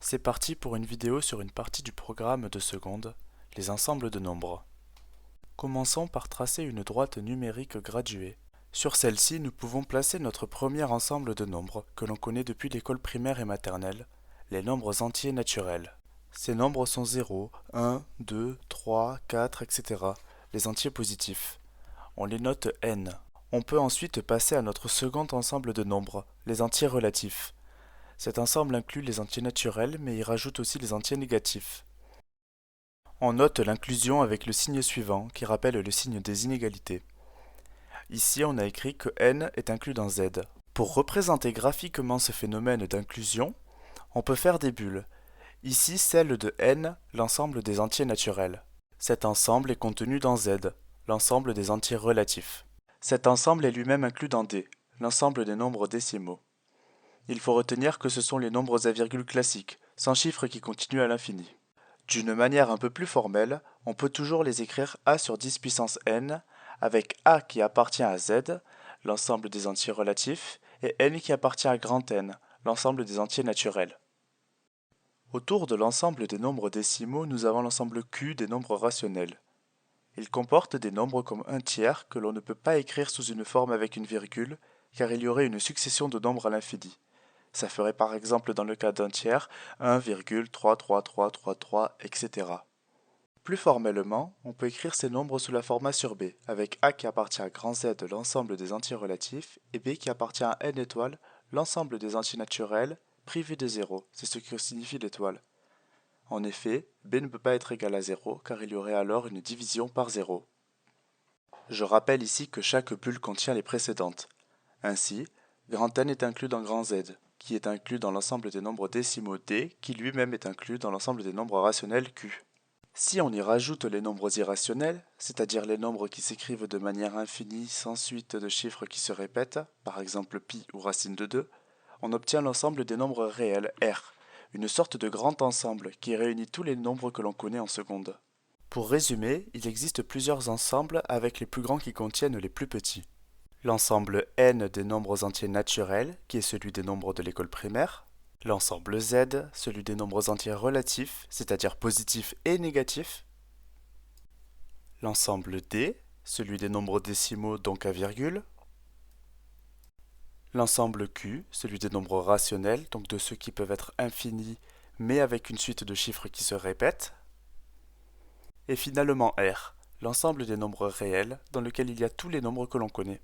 C'est parti pour une vidéo sur une partie du programme de seconde, les ensembles de nombres. Commençons par tracer une droite numérique graduée. Sur celle-ci, nous pouvons placer notre premier ensemble de nombres que l'on connaît depuis l'école primaire et maternelle, les nombres entiers naturels. Ces nombres sont 0, 1, 2, 3, 4, etc., les entiers positifs. On les note n. On peut ensuite passer à notre second ensemble de nombres, les entiers relatifs. Cet ensemble inclut les entiers naturels, mais il rajoute aussi les entiers négatifs. On note l'inclusion avec le signe suivant, qui rappelle le signe des inégalités. Ici, on a écrit que n est inclus dans z. Pour représenter graphiquement ce phénomène d'inclusion, on peut faire des bulles. Ici, celle de n, l'ensemble des entiers naturels. Cet ensemble est contenu dans z, l'ensemble des entiers relatifs. Cet ensemble est lui-même inclus dans d, l'ensemble des nombres décimaux. Il faut retenir que ce sont les nombres à virgule classiques, sans chiffres qui continuent à l'infini. D'une manière un peu plus formelle, on peut toujours les écrire a sur 10 puissance n, avec a qui appartient à z, l'ensemble des entiers relatifs, et n qui appartient à grand N, l'ensemble des entiers naturels. Autour de l'ensemble des nombres décimaux, nous avons l'ensemble Q des nombres rationnels. Il comporte des nombres comme 1 tiers que l'on ne peut pas écrire sous une forme avec une virgule, car il y aurait une succession de nombres à l'infini. Ça ferait par exemple dans le cas d'un tiers 1,33333, etc. Plus formellement, on peut écrire ces nombres sous la forme A sur B, avec A qui appartient à grand Z l'ensemble des entiers relatifs et B qui appartient à n étoiles l'ensemble des entiers naturels privé de 0, c'est ce que signifie l'étoile. En effet, B ne peut pas être égal à 0 car il y aurait alors une division par 0. Je rappelle ici que chaque bulle contient les précédentes. Ainsi, grand N est inclus dans grand Z, qui est inclus dans l'ensemble des nombres décimaux D, qui lui-même est inclus dans l'ensemble des nombres rationnels Q. Si on y rajoute les nombres irrationnels, c'est-à-dire les nombres qui s'écrivent de manière infinie sans suite de chiffres qui se répètent, par exemple pi ou racine de 2, on obtient l'ensemble des nombres réels R, une sorte de grand ensemble qui réunit tous les nombres que l'on connaît en seconde. Pour résumer, il existe plusieurs ensembles avec les plus grands qui contiennent les plus petits. L'ensemble n des nombres entiers naturels, qui est celui des nombres de l'école primaire. L'ensemble z, celui des nombres entiers relatifs, c'est-à-dire positifs et négatifs. L'ensemble d, celui des nombres décimaux donc à virgule. L'ensemble q, celui des nombres rationnels, donc de ceux qui peuvent être infinis, mais avec une suite de chiffres qui se répètent. Et finalement r, l'ensemble des nombres réels, dans lequel il y a tous les nombres que l'on connaît.